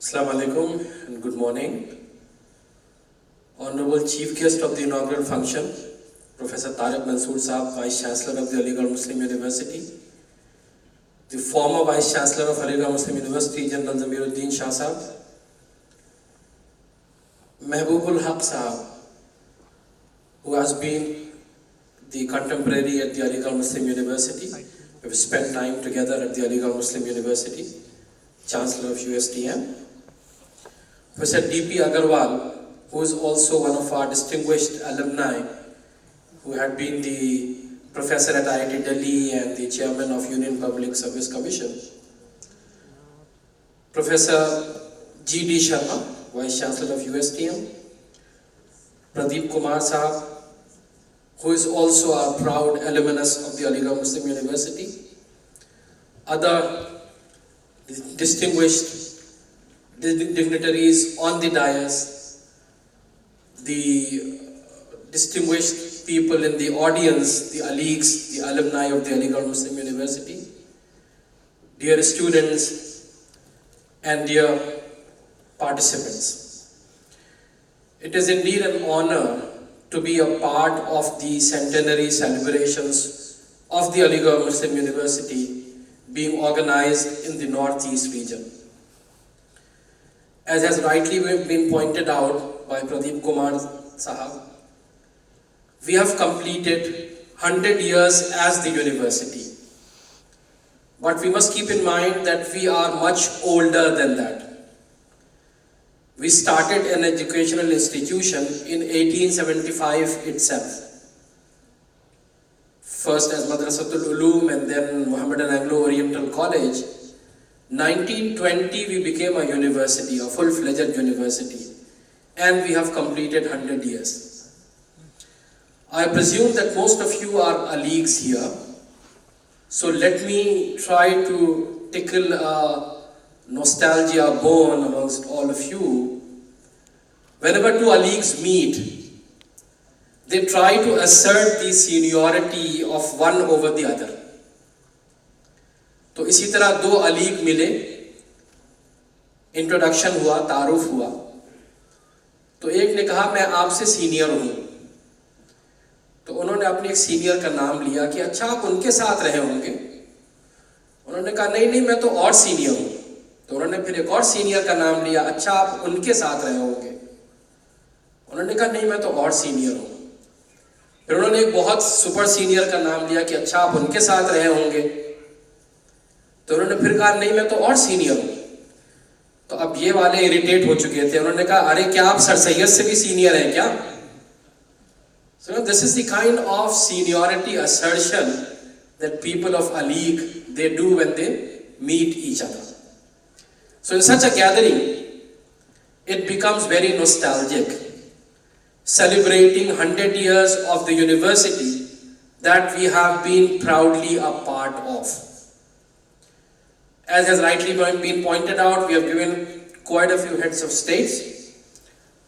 Assalamu alaikum and good morning. Honorable Chief Guest of the inaugural function, Professor Tariq Mansoor Saab, Vice Chancellor of the Aligarh Muslim University, the former Vice Chancellor of Aligarh Muslim University, General Zamiruddin Shah Saab, Mehboob Haq Saab, who has been the contemporary at the Aligarh Muslim University. We've spent time together at the Aligarh Muslim University, Chancellor of USTM. Professor D.P. Agarwal, who is also one of our distinguished alumni, who had been the professor at IIT Delhi and the chairman of Union Public Service Commission. Professor G.D. Sharma, Vice Chancellor of USTM. Pradeep Kumar Saab, who is also a proud alumnus of the Aligarh Muslim University. Other distinguished dignitaries on the dais, the distinguished people in the audience, the Aligs, the alumni of the Aligarh Muslim University, dear students and dear participants. It is indeed an honor to be a part of the centenary celebrations of the Aligarh Muslim University being organized in the Northeast region. As has rightly been pointed out by Pradeep Kumar Sahab, we have completed 100 years as the university. But we must keep in mind that we are much older than that. We started an educational institution in 1875 itself. First as Madrasatul Uloom and then Mohammedan Anglo-Oriental College. 1920 we became a university, a full-fledged university, and we have completed 100 years. I presume that most of you are Aligs here, so let me try to tickle a nostalgia bone amongst all of you. Whenever two Aligs meet, they try to assert the seniority of one over the other. तो इसी तरह दो अलीग मिले, introduction हुआ, तारुफ हुआ, तो एक ने कहा मैं आपसे सीनियर हूं, तो उन्होंने अपने एक सीनियर का नाम लिया कि अच्छा आप उनके साथ रहे होंगे। उन्होंने कहा नहीं नहीं मैं तो और सीनियर हूं, तो उन्होंने फिर एक और सीनियर का नाम लिया, अच्छा आप उनके साथ रहे होंगे। उन्होंने कहा नहीं मैं तो और सीनियर हूं। फिर उन्होंने एक बहुत सुपर सीनियर का नाम लिया कि अच्छा आप उनके साथ रहे होंगे, तो उन्होंने फिर कहा नहीं मैं तो और सीनियर हूं। तो अब ये वाले इरिटेट हो चुके थे, उन्होंने कहा अरे क्या आप सर सैयद से भी सीनियर हैं क्या? So this is the kind of seniority assertion that people of Aligarh they do when they meet each other. So in such a gathering, it becomes very nostalgic, celebrating 100 years of the university that we have been proudly a part of. As has rightly been pointed out, we have given quite a few heads of states.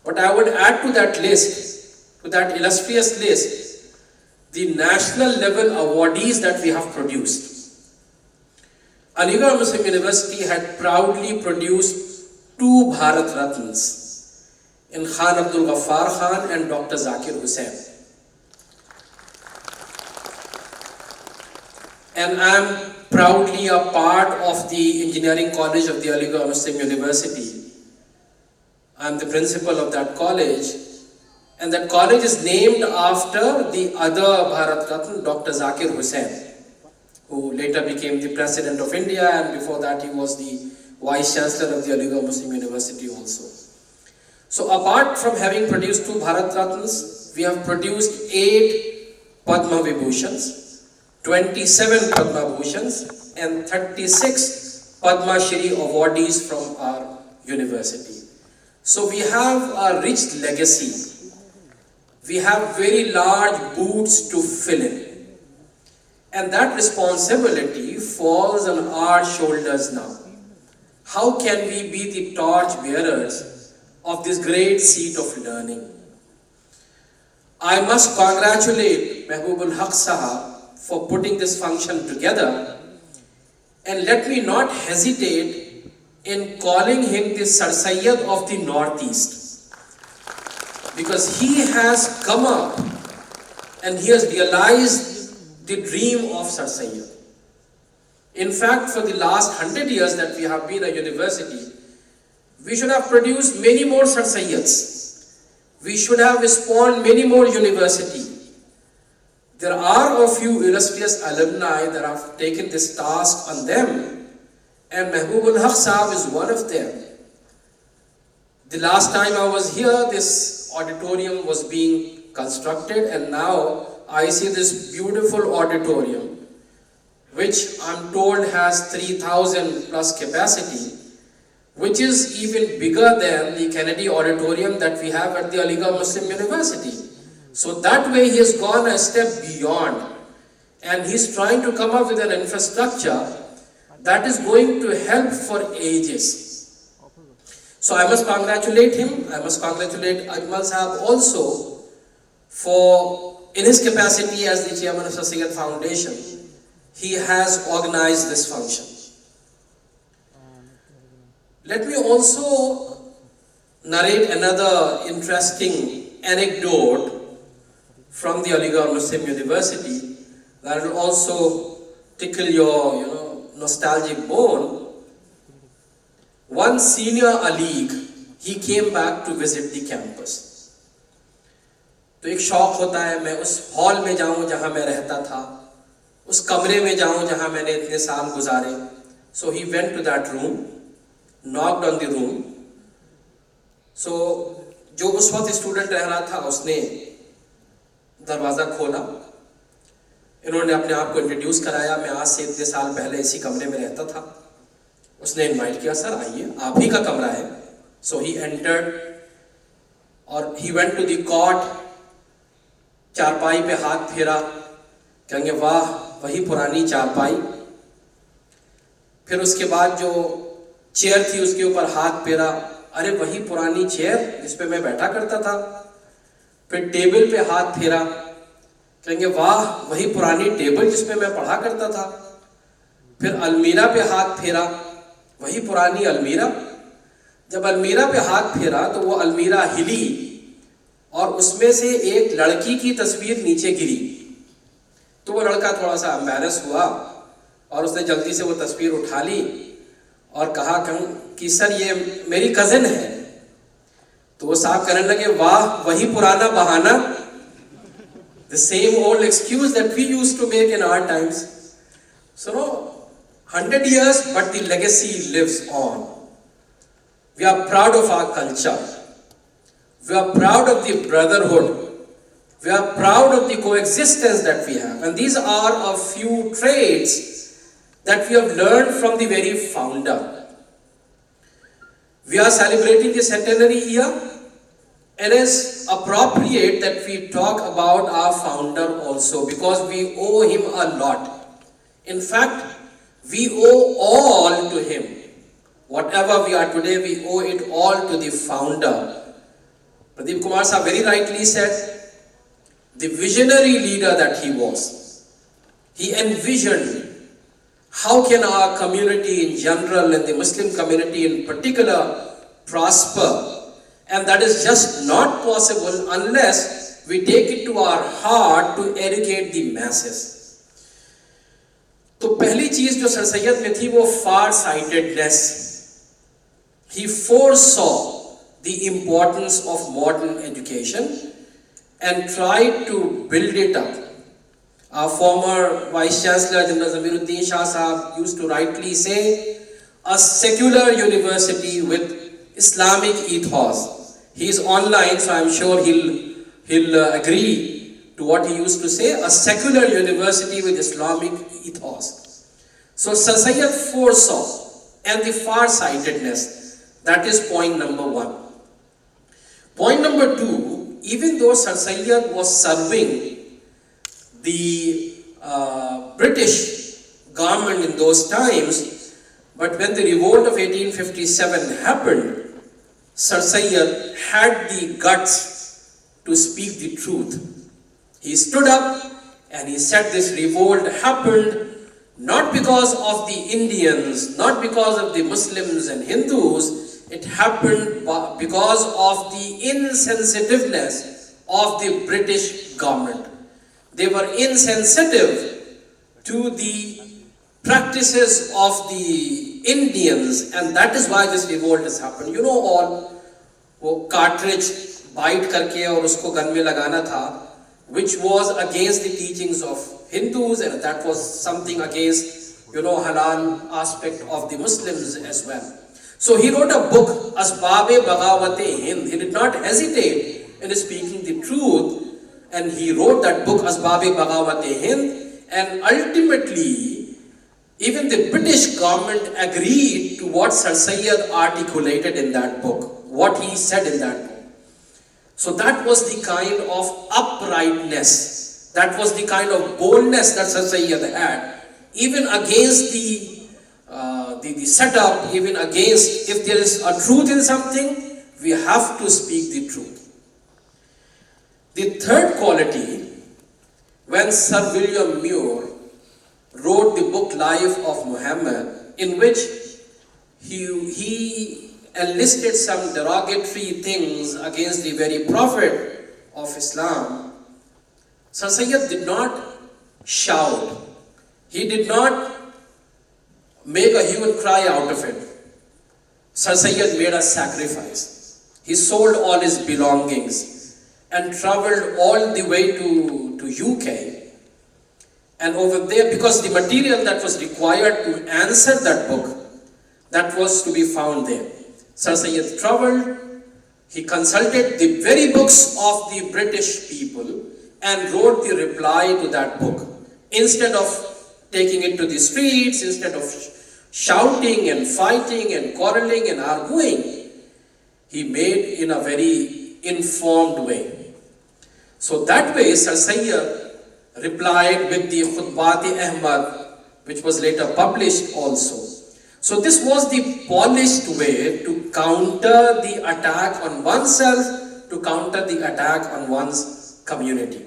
But I would add to that list, to that illustrious list, the national level awardees that we have produced. Aligarh Muslim University had proudly produced 2 Bharat Ratnas in Khan Abdul Ghaffar Khan and Dr. Zakir Hussain. And I am proudly a part of the Engineering College of the Aligarh Muslim University. I am the principal of that college, and that college is named after the other Bharat Ratna, Dr. Zakir Hussain, who later became the President of India, and before that he was the Vice Chancellor of the Aligarh Muslim University also. So apart from having produced 2 Bharat Ratnas, we have produced 8 Padma Vibhushans, 27 Padma Bhushans and 36 Padma Shri awardees from our university. So we have a rich legacy. We have very large boots to fill in. And that responsibility falls on our shoulders now. How can we be the torch bearers of this great seat of learning? I must congratulate Mehboob Haq Sahab for putting this function together, and let me not hesitate in calling him the Sir Sayyid of the Northeast, because he has come up and he has realized the dream of Sir Sayyid. In fact, for the last 100 years that we have been a university, we should have produced many more Sir Sayyids. We should have spawned many more universities. There are a few illustrious alumni that have taken this task on them, and Mehboob Haq Sahab is one of them. The last time I was here, this auditorium was being constructed, and now I see this beautiful auditorium, which I'm told has 3,000 plus capacity, which is even bigger than the Kennedy Auditorium that we have at the Aligarh Muslim University. So that way he has gone a step beyond, and he's trying to come up with an infrastructure that is going to help for ages. So I must congratulate him. I must congratulate Ajmal Sahab also for, in his capacity as the chairman of Sir Sayyid Foundation, he has organized this function. Let me also narrate another interesting anecdote from the Aligarh Muslim University that will also tickle your nostalgic bone. One senior Alig, he came back to visit the campus. तो एक शौक होता है मैं उस hall में जाऊं जहां मैं रहता था, उस कमरे में जाऊं जहां मैंने इतने साल गुजारे. So he went to that room, knocked on the room. So जो उस वक्त स्टूडेंट रह रहा था उसने दरवाजा खोला. इन्होंने अपने आप को इंट्रोड्यूस कराया, मैं आज से इतने साल पहले इसी कमरे में रहता था. उसने इनवाइट किया, सर आइए, आप ही का कमरा है. So he entered और he went to the cot. चारपाई पे हाथ फेरा, कहेंगे वाह वही पुरानी चारपाई. फिर उसके बाद जो चेयर थी उसके ऊपर हाथ फेरा, अरे वही पुरानी चेयर जिस पे मैं बैठा करता था. फिर टेबल पे हाथ फेरा, कहेंगे वाह वही पुरानी टेबल जिस पे मैं पढ़ा करता था. फिर अलमीरा पे हाथ फेरा, वही पुरानी अलमीरा. जब अलमीरा पे हाथ फेरा तो वो अलमीरा हिली और उसमें से एक लड़की की तस्वीर नीचे गिरी. तो वो लड़का थोड़ा सा एम्बैरस हुआ और उसने जल्दी से वो तस्वीर उठा ली और कहा कि सर ये मेरी कजिन है. तो वो साहब कहने लगे वाह वही पुराना बहाना, the same old excuse that we used to make in our times. So no, 100 years but the legacy lives on. We are proud of our culture. We are proud of the brotherhood. We are proud of the coexistence that we have. And these are a few traits that we have learned from the very founder. We are celebrating the centenary year, and it is appropriate that we talk about our founder also, because we owe him a lot. In fact, we owe all to him. Whatever we are today, we owe it all to the founder. Pradeep Kumar Sahab very rightly said, the visionary leader that he was. He envisioned how can our community in general and the Muslim community in particular prosper. And that is just not possible unless we take it to our heart to educate the masses. तो पहली चीज जो sir Syed में थी वो far sightedness. He foresaw the importance of modern education and tried to build it up. Our former Vice Chancellor General Zamiruddin Shah Sahab used to rightly say, a secular university with Islamic ethos. He is online, so I am sure he'll agree to what he used to say, a secular university with Islamic ethos. So Sir Sayyid foresaw and the far-sightedness, that is point number one. Point number two, even though Sir Sayyid was serving the British government in those times, but when the revolt of 1857 happened, Sir Sayyid had the guts to speak the truth. He stood up and he said this revolt happened Not because of the Indians, not because of the Muslims and Hindus, it happened because of the insensitiveness of the British government. They were insensitive to the practices of the Indians, and that is why this revolt has happened. You know all, वो cartridge bite करके और उसको gun में लगाना था, which was against the teachings of Hindus, and that was something against, halal aspect of the Muslims as well. So he wrote a book, Asbab-e Hind. He did not hesitate in speaking the truth, and he wrote that book, Asbab-e Hind, and ultimately, even the British government agreed to what Sir Syed articulated in that book, what he said in that book. So that was the kind of uprightness, that was the kind of boldness that Sir Syed had, even against the setup, even against, if there is a truth in something, we have to speak the truth. The third quality, when Sir William Muir wrote the book Life of Muhammad, in which he enlisted some derogatory things against the very prophet of Islam, Sir Syed did not shout. He did not make a hue and cry out of it. Sir Syed made a sacrifice. He sold all his belongings and traveled all the way to UK. And over there, because the material that was required to answer that book, that was to be found there. Sir Syed traveled, he consulted the very books of the British people and wrote the reply to that book. Instead of taking it to the streets, instead of shouting and fighting and quarreling and arguing, he made in a very informed way. So that way, Sir Syed replied with the Khutbat-e-Ahmad, which was later published also. So this was the polished way to counter the attack on oneself, to counter the attack on one's community.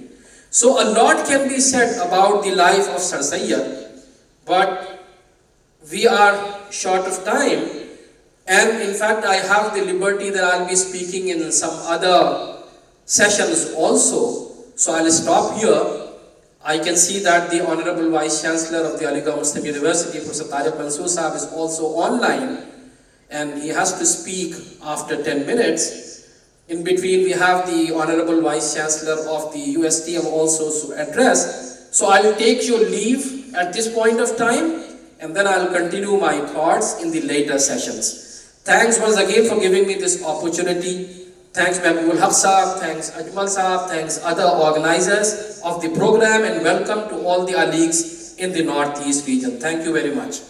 So a lot can be said about the life of Sir Syed, but we are short of time, and in fact I have the liberty that I'll be speaking in some other sessions also. So I'll stop here. I can see that the Honorable Vice Chancellor of the Aligarh Muslim University, Professor Tariq Mansoor Sahab, is also online, and he has to speak after 10 minutes. In between, we have the Honorable Vice Chancellor of the USTM also to address. So I'll take your leave at this point of time, and then I'll continue my thoughts in the later sessions. Thanks once again for giving me this opportunity. Thanks Mahbubul Haq Sahab, thanks Ajmal Sahab, thanks other organizers of the program, and welcome to all the Aligs in the Northeast region. Thank you very much.